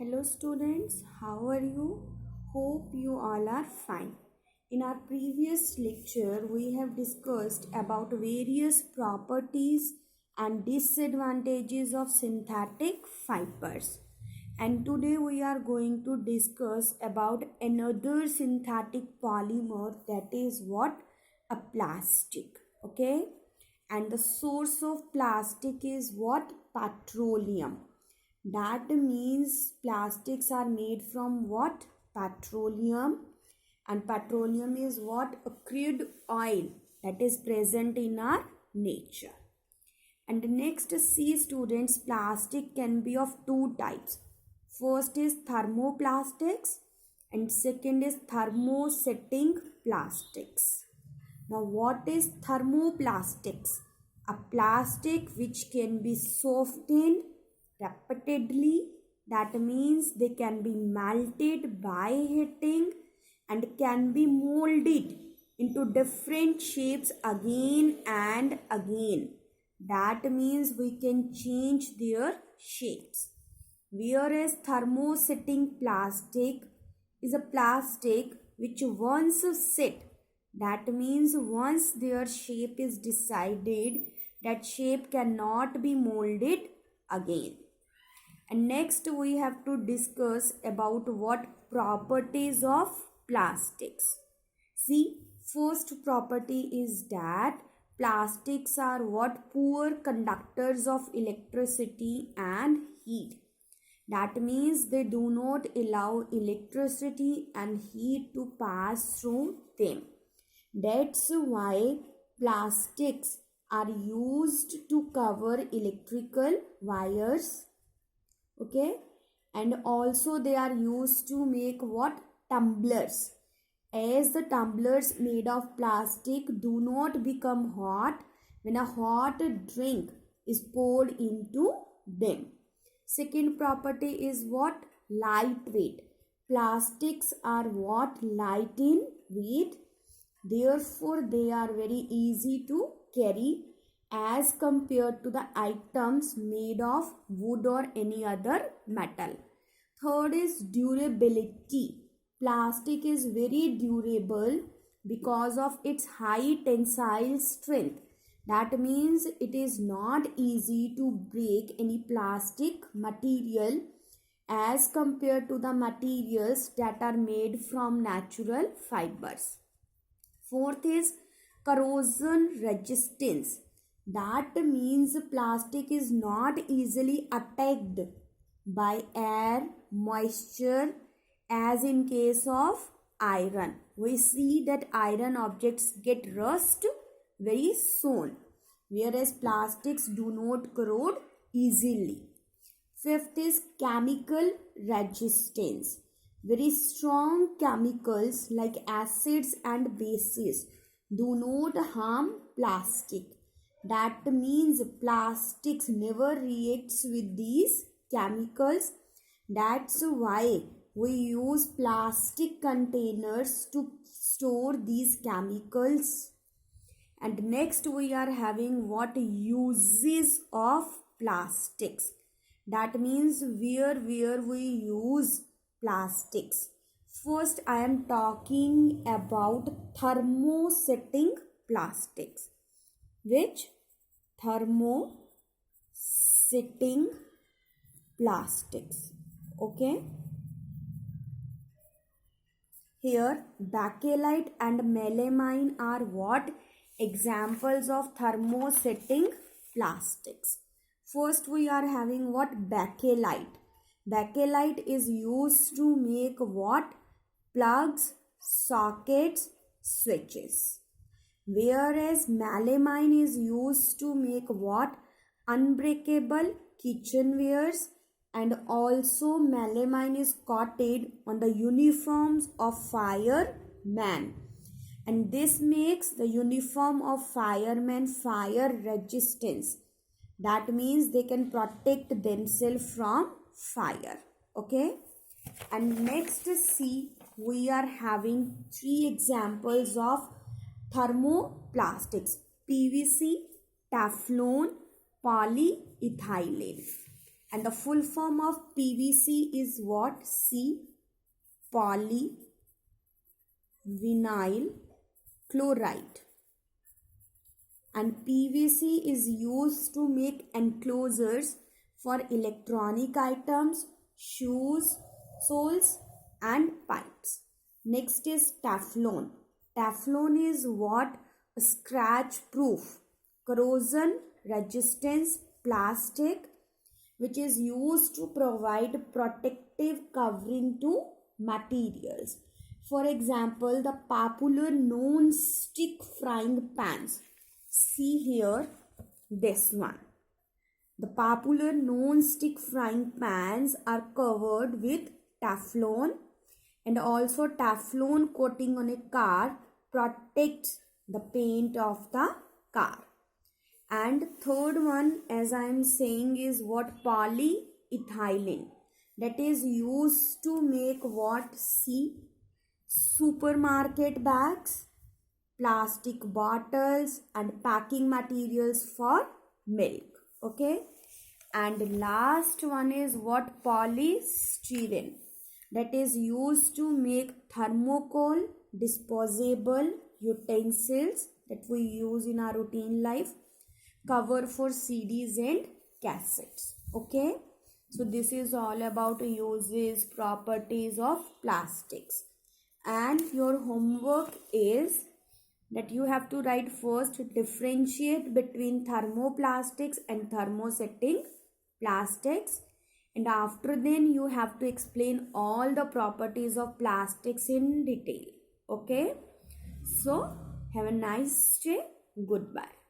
Hello students, how are you? Hope you all are fine. In our previous lecture, we have discussed about various properties and disadvantages of synthetic fibers. And today we are going to discuss about another synthetic polymer, that is what? A plastic. Okay? And the source of plastic is what? Petroleum. That means plastics are made from what? Petroleum. And petroleum is what? A crude oil that is present in our nature. And next, see students, plastic can be of two types. First is thermoplastics and second is thermosetting plastics. Now what is thermoplastics? A plastic which can be softened repeatedly, that means they can be melted by heating and can be molded into different shapes again and again. That means we can change their shapes. Whereas thermosetting plastic is a plastic which once set, that means once their shape is decided, that shape cannot be molded again. And next we have to discuss about what properties of plastics. See, first property is that plastics are what? Poor conductors of electricity and heat. That means they do not allow electricity and heat to pass through them. That's why plastics are used to cover electrical wires. Okay, and also they are used to make what? Tumblers. As the tumblers made of plastic do not become hot when a hot drink is poured into them. Second property is what? Lightweight. Plastics are what? Light in weight. Therefore, they are very easy to carry as compared to the items made of wood or any other metal. Third is durability. Plastic is very durable because of its high tensile strength. That means it is not easy to break any plastic material as compared to the materials that are made from natural fibers. Fourth is corrosion resistance. That means plastic is not easily attacked by air, moisture, as in case of iron. We see that iron objects get rust very soon, whereas plastics do not corrode easily. Fifth is chemical resistance. Very strong chemicals like acids and bases do not harm plastic. That means plastics never reacts with these chemicals. That's why we use plastic containers to store these chemicals. And next we are having what? Uses of plastics. That means where we use plastics. First I am talking about thermosetting plastics. Which? Thermosetting plastics. Okay. Here bakelite and melamine are what? Examples of thermosetting plastics. First we are having what? Bakelite. Bakelite is used to make what? Plugs, sockets, switches. Whereas melamine is used to make what? Unbreakable kitchenwares, and also melamine is coated on the uniforms of firemen, and this makes the uniform of firemen fire resistance. That means they can protect themselves from fire. Okay, and next see, we are having three examples of thermoplastics: PVC, Teflon, polyethylene. And the full form of PVC is what? C. Polyvinyl chloride. And PVC is used to make enclosures for electronic items, shoes, soles and pipes. Next is Teflon. Teflon is what? Scratch proof, corrosion resistance plastic which is used to provide protective covering to materials. For example, the popular non-stick frying pans. See here, this one. The popular non-stick frying pans are covered with Teflon, and also Teflon coating on a car protects the paint of the car. And third one, as I am saying, is what? Polyethylene. That is used to make what? See, supermarket bags, plastic bottles and packing materials for milk. Okay. And last one is what? Polystyrene. That is used to make thermocol, disposable utensils that we use in our routine life, cover for CDs and cassettes. Okay. So this is all about uses, properties of plastics. And your homework is that you have to write first, differentiate between thermoplastics and thermosetting plastics, and after then you have to explain all the properties of plastics in detail. Okay, so have a nice day. Goodbye.